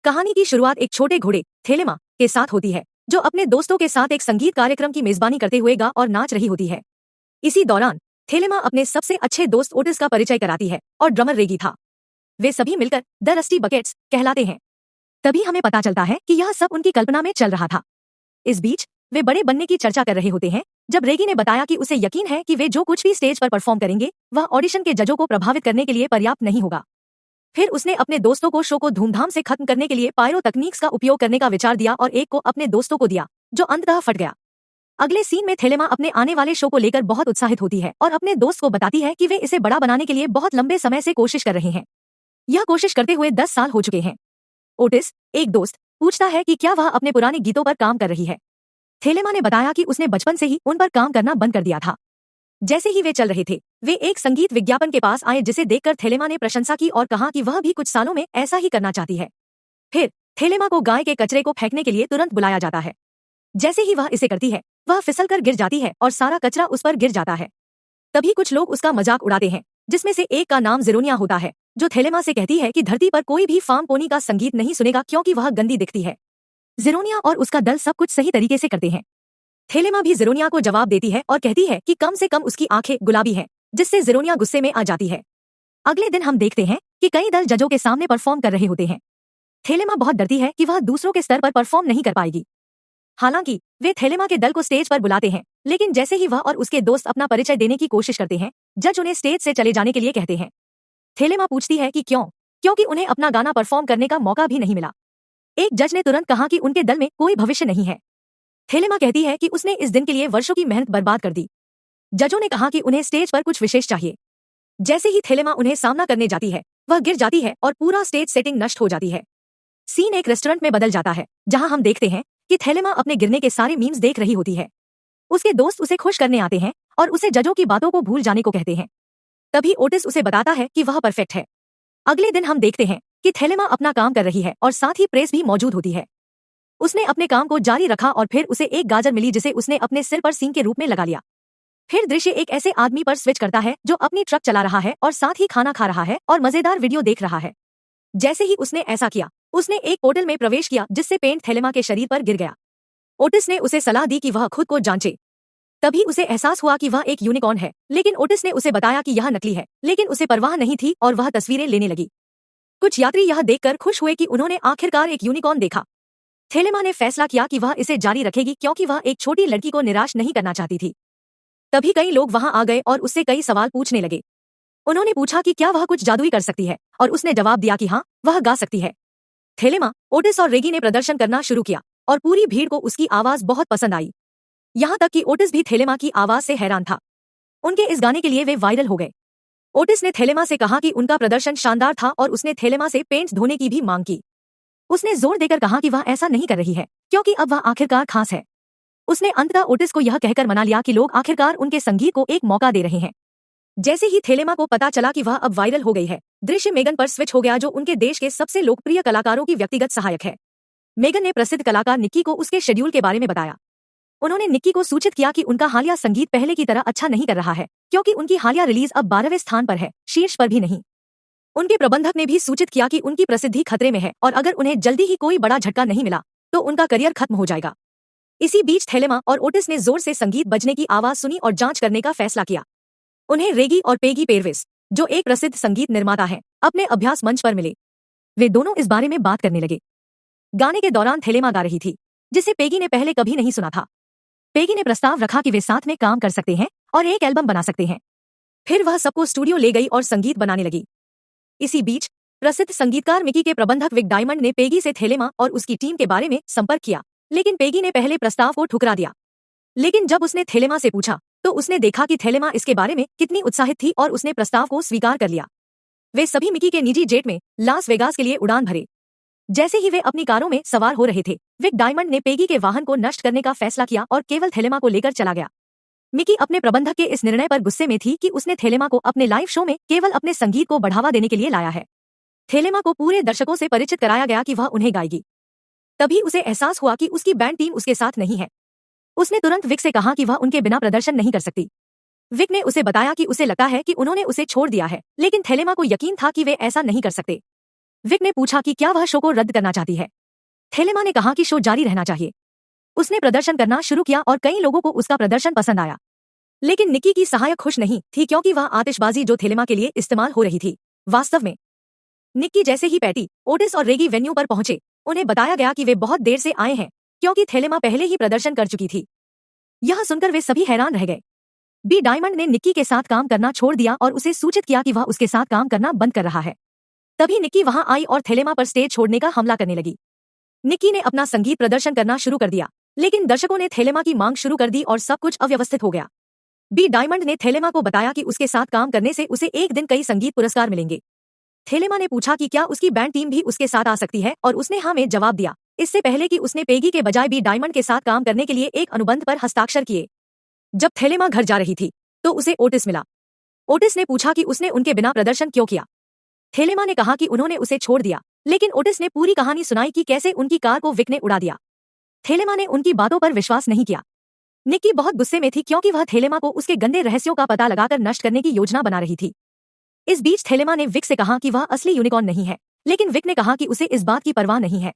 कहानी की शुरुआत एक छोटे घोड़े थेलेमा के साथ होती है, जो अपने दोस्तों के साथ एक संगीत कार्यक्रम की मेजबानी करते हुए गा और नाच रही होती है। इसी दौरान थेलेमा अपने सबसे अच्छे दोस्त ओटिस का परिचय कराती है और ड्रमर रेगी था। वे सभी मिलकर द रस्टी बकेट्स कहलाते हैं। तभी हमें पता चलता है कि यह सब उनकी कल्पना में चल रहा था। इस बीच वे बड़े बनने की चर्चा कर रहे होते हैं, जब रेगी ने बताया कि उसे यकीन है कि वे जो कुछ भी स्टेज पर परफॉर्म करेंगे वह ऑडिशन के जजों को प्रभावित करने के लिए पर्याप्त नहीं होगा। फिर उसने अपने दोस्तों को शो को धूमधाम से खत्म करने के लिए पायरो तकनीक्स का उपयोग करने का विचार दिया और एक को अपने दोस्तों को दिया, जो अंततः फट गया। अगले सीन में थेलेमा अपने आने वाले शो को लेकर बहुत उत्साहित होती है और अपने दोस्त को बताती है कि वे इसे बड़ा बनाने के लिए बहुत लंबे समय से कोशिश कर रहे हैं। यह कोशिश करते हुए 10 साल हो चुके हैं। ओटिस, एक दोस्त, पूछता है कि क्या वह अपने पुराने गीतों पर काम कर रही है। थेलेमा ने बताया कि उसने बचपन से ही उन पर काम करना बंद कर दिया था। जैसे ही वे चल रहे थे, वे एक संगीत विज्ञापन के पास आए, जिसे देखकर थेलेमा ने प्रशंसा की और कहा कि वह भी कुछ सालों में ऐसा ही करना चाहती है। फिर थेलेमा को गाय के कचरे को फेंकने के लिए तुरंत बुलाया जाता है। जैसे ही वह इसे करती है, वह फिसलकर गिर जाती है और सारा कचरा उस पर गिर जाता है। तभी कुछ लोग उसका मजाक उड़ाते हैं, जिसमें से एक का नाम जिरोनिया होता है, जो थेलेमा से कहती है कि धरती पर कोई भी फार्म पोनी का संगीत नहीं सुनेगा क्योंकि वह गंदी दिखती है। जिरोनिया और उसका दल सब कुछ सही तरीके से करते हैं। थेलेमा भी जिरोनिया को जवाब देती है और कहती है कि कम से कम उसकी आंखें गुलाबी हैं, जिससे जिरोनिया गुस्से में आ जाती है। अगले दिन हम देखते हैं कि कई दल जजों के सामने परफॉर्म कर रहे होते हैं। थेलेमा बहुत डरती है कि वह दूसरों के स्तर पर परफॉर्म नहीं कर पाएगी। हालांकि वे थेलेमा के दल को स्टेज पर बुलाते हैं, लेकिन जैसे ही वह और उसके दोस्त अपना परिचय देने की कोशिश करते हैं, जज उन्हें स्टेज से चले जाने के लिए कहते हैं। थेलेमा पूछती है कि क्यों, क्योंकि उन्हें अपना गाना परफॉर्म करने का मौका भी नहीं मिला। एक जज ने तुरंत कहा कि उनके दल में कोई भविष्य नहीं है। थेलेमा कहती है कि उसने इस दिन के लिए वर्षों की मेहनत बर्बाद कर दी। जजों ने कहा कि उन्हें स्टेज पर कुछ विशेष चाहिए। जैसे ही थेलेमा उन्हें सामना करने जाती है, वह गिर जाती है और पूरा स्टेज सेटिंग नष्ट हो जाती है। सीन एक रेस्टोरेंट में बदल जाता है, जहां हम देखते हैं कि थेलेमा अपने गिरने के सारे मीम्स देख रही होती है। उसके दोस्त उसे खुश करने आते हैं और उसे जजों की बातों को भूल जाने को कहते हैं। तभी ओटिस उसे बताता है कि वह परफेक्ट है। अगले दिन हम देखते हैं कि थेलेमा अपना काम कर रही है और साथ ही प्रेस भी मौजूद होती है। उसने अपने काम को जारी रखा और फिर उसे एक गाजर मिली, जिसे उसने अपने सिर पर सींग के रूप में लगा लिया। फिर दृश्य एक ऐसे आदमी पर स्विच करता है जो अपनी ट्रक चला रहा है और साथ ही खाना खा रहा है और मजेदार वीडियो देख रहा है। जैसे ही उसने ऐसा किया, उसने एक पोर्टल में प्रवेश किया, जिससे पेंट थेलेमा के शरीर पर गिर गया। ओटिस ने उसे सलाह दी कि वह खुद को जांचे। तभी उसे एहसास हुआ कि वह एक यूनिकॉर्न है, लेकिन ओटिस ने उसे बताया कि यह नकली है, लेकिन उसे परवाह नहीं थी और वह तस्वीरें लेने लगी। कुछ यात्री यह देखकर खुश हुए कि उन्होंने आखिरकार एक यूनिकॉर्न देखा। थेलेमा ने फैसला किया कि वह इसे जारी रखेगी क्योंकि वह एक छोटी लड़की को निराश नहीं करना चाहती थी। तभी कई लोग वहां आ गए और उससे कई सवाल पूछने लगे। उन्होंने पूछा कि क्या वह कुछ जादुई कर सकती है, और उसने जवाब दिया कि हाँ, वह गा सकती है। थेलेमा, ओटिस और रेगी ने प्रदर्शन करना शुरू किया और पूरी भीड़ को उसकी आवाज बहुत पसंद आई। यहाँ तक कि ओटिस भी थेलेमा की आवाज से हैरान था। उनके इस गाने के लिए वे वायरल हो गए। ओटिस ने थेलेमा से कहा कि उनका प्रदर्शन शानदार था और उसने थेलेमा से पेंट्स धोने की भी मांग की। उसने जोर देकर कहा कि वह ऐसा नहीं कर रही है क्योंकि अब वह आखिरकार खास है। उसने अंततः ओटिस को यह कहकर मना लिया कि लोग आखिरकार उनके संगीत को एक मौका दे रहे हैं। जैसे ही थेलेमा को पता चला कि वह अब वायरल हो गई है, दृश्य मेगन पर स्विच हो गया, जो उनके देश के सबसे लोकप्रिय कलाकारों की व्यक्तिगत सहायक है। मेगन ने प्रसिद्ध कलाकार निक्की को उसके शेड्यूल के बारे में बताया। उन्होंने निक्की को सूचित किया कि उनका हालिया संगीत पहले की तरह अच्छा नहीं कर रहा है, क्योंकि उनकी हालिया रिलीज अब 12वें स्थान पर है, शीर्ष पर भी नहीं। उनके प्रबंधक ने भी सूचित किया कि उनकी प्रसिद्धि खतरे में है और अगर उन्हें जल्दी ही कोई बड़ा झटका नहीं मिला तो उनका करियर खत्म हो जाएगा। इसी बीच थेलेमा और ओटिस ने जोर से संगीत बजने की आवाज सुनी और जांच करने का फैसला किया। उन्हें रेगी और पेगी पेरविस, जो एक प्रसिद्ध संगीत निर्माता है, अपने अभ्यास मंच पर मिले। वे दोनों इस बारे में बात करने लगे। गाने के दौरान थेलेमा गा रही थी, जिसे पेगी ने पहले कभी नहीं सुना था। पेगी ने प्रस्ताव रखा कि वे साथ में काम कर सकते हैं और एक एल्बम बना सकते हैं। फिर वह सबको स्टूडियो ले गई और संगीत बनाने लगी। इसी बीच प्रसिद्ध संगीतकार मिकी के प्रबंधक विक डायमंड ने पेगी से थेलेमा और उसकी टीम के बारे में संपर्क किया, लेकिन पेगी ने पहले प्रस्ताव को ठुकरा दिया। लेकिन जब उसने थेलेमा से पूछा तो उसने देखा कि थेलेमा इसके बारे में कितनी उत्साहित थी और उसने प्रस्ताव को स्वीकार कर लिया। वे सभी मिकी के निजी जेट में लास वेगास के लिए उड़ान भरे। जैसे ही वे अपनी कारों में सवार हो रहे थे, विक डायमंड ने पेगी के वाहन को नष्ट करने का फैसला किया और केवल थेलेमा को लेकर चला गया। मिकी अपने प्रबंधक के इस निर्णय पर गुस्से में थी कि उसने थेलेमा को अपने लाइव शो में केवल अपने संगीत को बढ़ावा देने के लिए लाया है। थेलेमा को पूरे दर्शकों से परिचित कराया गया कि वह उन्हें गाएगी। तभी उसे एहसास हुआ कि उसकी बैंड टीम उसके साथ नहीं है। उसने तुरंत विक से कहा कि वह उनके बिना प्रदर्शन नहीं कर सकती। विक ने उसे बताया कि उसे लगता है कि उन्होंने उसे छोड़ दिया है, लेकिन थेलेमा को यकीन था कि वे ऐसा नहीं कर सकते। विक ने पूछा कि क्या वह शो को रद्द करना चाहती है। थेलेमा ने कहा कि शो जारी रहना चाहिए। उसने प्रदर्शन करना शुरू किया और कई लोगों को उसका प्रदर्शन पसंद आया। लेकिन निक्की की सहायक खुश नहीं थी क्योंकि वह आतिशबाजी जो थेलेमा के लिए इस्तेमाल हो रही थी। वास्तव में निक्की जैसे ही पैटी, ओटिस और रेगी वेन्यू पर पहुंचे, उन्हें बताया गया कि वे बहुत देर से आए हैं क्योंकि थेलेमा पहले ही प्रदर्शन कर चुकी थी। यह सुनकर वे सभी हैरान रह गए। बी डायमंड ने निक्की के साथ काम करना छोड़ दिया और उसे सूचित किया कि वह उसके साथ काम करना बंद कर रहा है। तभी निक्की वहां आई और थेलेमा पर स्टेज छोड़ने का हमला करने लगी। निक्की ने अपना संगीत प्रदर्शन करना शुरू कर दिया, लेकिन दर्शकों ने थेलेमा की मांग शुरू कर दी और सब कुछ अव्यवस्थित हो गया। बी डायमंड ने थेलेमा को बताया कि उसके साथ काम करने से उसे एक दिन कई संगीत पुरस्कार मिलेंगे। थेलेमा ने पूछा कि क्या उसकी बैंड टीम भी उसके साथ आ सकती है और उसने हाँ में जवाब दिया, इससे पहले कि उसने पेगी के बजाय बी डायमंड के साथ काम करने के लिए एक अनुबंध पर हस्ताक्षर किए। जब थेलेमा घर जा रही थी तो उसे ओटिस मिला। ओटिस ने पूछा कि उसने उनके बिना प्रदर्शन क्यों किया। थेलेमा ने कहा कि उन्होंने उसे छोड़ दिया, लेकिन ओटिस ने पूरी कहानी सुनाई कि कैसे उनकी कार को विक ने उड़ा दिया। थेलेमा ने उनकी बातों पर विश्वास नहीं किया। निक्की बहुत गुस्से में थी क्योंकि वह थेलेमा को उसके गंदे रहस्यों का पता लगाकर नष्ट करने की योजना बना रही थी। इस बीच थेलेमा ने विक से कहा कि वह असली यूनिकॉर्न नहीं है, लेकिन विक ने कहा कि उसे इस बात की परवाह नहीं है।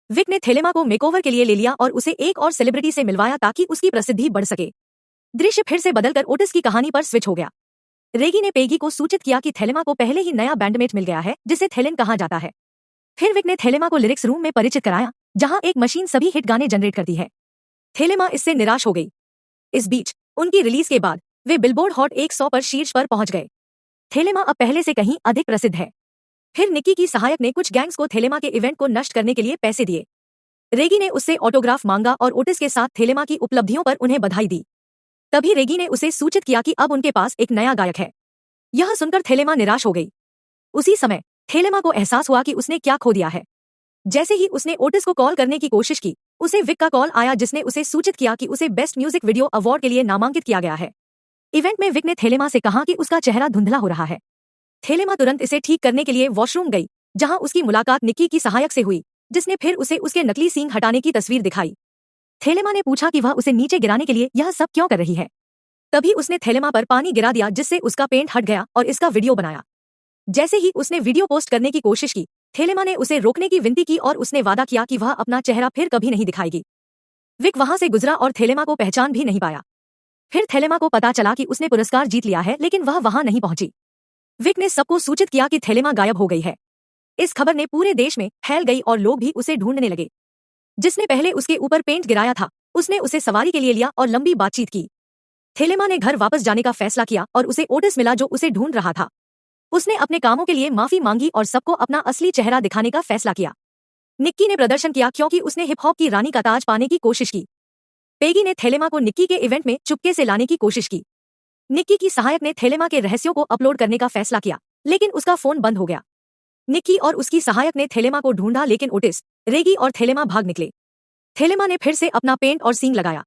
विक ने थेलेमा को मेकओवर के लिए ले लिया और उसे एक और सेलिब्रिटी से मिलवाया ताकि उसकी प्रसिद्धि बढ़ सके। दृश्य फिर से बदलकर ओटिस की कहानी पर स्विच हो गया। रेगी ने पेगी को सूचित किया कि थेलेमा को पहले ही नया बैंडमेट मिल गया है जिसे थेलेन कहा जाता है। फिर विक ने थेलेमा को लिरिक्स रूम में परिचित कराया, जहां एक मशीन सभी हिट गाने जनरेट करती है। थेलेमा इससे निराश हो गई। इस बीच उनकी रिलीज के बाद वे बिलबोर्ड हॉट 100 पर शीर्ष पर पहुंच गए। थेलेमा अब पहले से कहीं अधिक प्रसिद्ध है। फिर निक्की की सहायक ने कुछ गैंग्स को थेलेमा के इवेंट को नष्ट करने के लिए पैसे दिए। रेगी ने उससे ऑटोग्राफ मांगा और ओटिस के साथ थेलेमा की उपलब्धियों पर उन्हें बधाई दी। तभी रेगी ने उसे सूचित किया कि अब उनके पास एक नया गायक है। यह सुनकर थेलेमा निराश हो गई। उसी समय थेलेमा को एहसास हुआ कि उसने क्या खो दिया है। जैसे ही उसने ओटिस को कॉल करने की कोशिश की, उसे विक का कॉल आया जिसने उसे सूचित किया कि उसे बेस्ट म्यूजिक वीडियो अवार्ड के लिए नामांकित किया गया है। इवेंट में विक ने थेलेमा से कहा कि उसका चेहरा धुंधला हो रहा है। थेलेमा तुरंत इसे ठीक करने के लिए वॉशरूम गई, जहां उसकी मुलाकात निक्की की सहायक से हुई, जिसने फिर उसे उसके नकली सींग हटाने की तस्वीर दिखाई। थेलेमा ने पूछा कि वह उसे नीचे गिराने के लिए यह सब क्यों कर रही है। तभी उसने थेलेमा पर पानी गिरा दिया जिससे उसका पेंट हट गया और इसका वीडियो बनाया। जैसे ही उसने वीडियो पोस्ट करने की कोशिश की, थेलेमा ने उसे रोकने की विनती की और उसने वादा किया कि वह अपना चेहरा फिर कभी नहीं दिखाएगी। विक वहां से गुजरा और थेलेमा को पहचान भी नहीं पाया। फिर थेलेमा को पता चला कि उसने पुरस्कार जीत लिया है, लेकिन वह वहां नहीं पहुंची। विक ने सबको सूचित किया कि थेलेमा गायब हो गई है। इस खबर ने पूरे देश में फैल गई और लोग भी उसे ढूंढने लगे। जिसने पहले उसके ऊपर पेंट गिराया था, उसने उसे सवारी के लिए लिया और लंबी बातचीत की। थेलेमा ने घर वापस जाने का फैसला किया और उसे ओटिस मिला जो उसे ढूंढ रहा था। उसने अपने कामों के लिए माफी मांगी और सबको अपना असली चेहरा दिखाने का फैसला किया। निक्की ने प्रदर्शन किया क्योंकि उसने हिप हॉप की रानी का ताज पाने की कोशिश की। पेगी ने थेलेमा को निक्की के इवेंट में चुपके से लाने की कोशिश की। निक्की की सहायक ने थेलेमा के रहस्यों को अपलोड करने का फैसला किया, लेकिन उसका फोन बंद हो गया। निक्की और उसकी सहायक ने थेलेमा को ढूंढा, लेकिन ओटिस, रेगी और थेलेमा भाग निकले। थेलेमा ने फिर से अपना पेंट और सींग लगाया।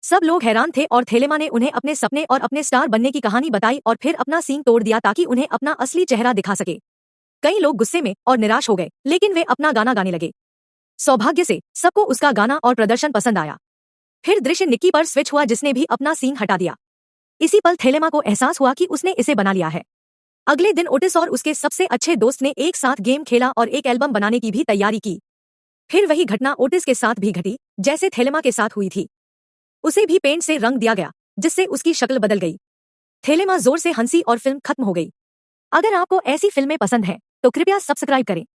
सब लोग हैरान थे और थेलेमा ने उन्हें अपने सपने और अपने स्टार बनने की कहानी बताई और फिर अपना सींग तोड़ दिया ताकि उन्हें अपना असली चेहरा दिखा सके। कई लोग गुस्से में और निराश हो गए, लेकिन वे अपना गाना गाने लगे। सौभाग्य से सबको उसका गाना और प्रदर्शन पसंद आया। फिर दृश्य निक्की पर स्विच हुआ, जिसने भी अपना सींग हटा दिया। इसी पल थेलेमा को एहसास हुआ कि उसने इसे बना लिया है। अगले दिन ओटिस और उसके सबसे अच्छे दोस्त ने एक साथ गेम खेला और एक एल्बम बनाने की भी तैयारी की। फिर वही घटना ओटिस के साथ भी घटी जैसे थेलेमा के साथ हुई थी। उसे भी पेंट से रंग दिया गया, जिससे उसकी शक्ल बदल गई। थेलेमा जोर से हंसी और फिल्म खत्म हो गई। अगर आपको ऐसी फिल्में पसंद हैं, तो कृपया सब्सक्राइब करें।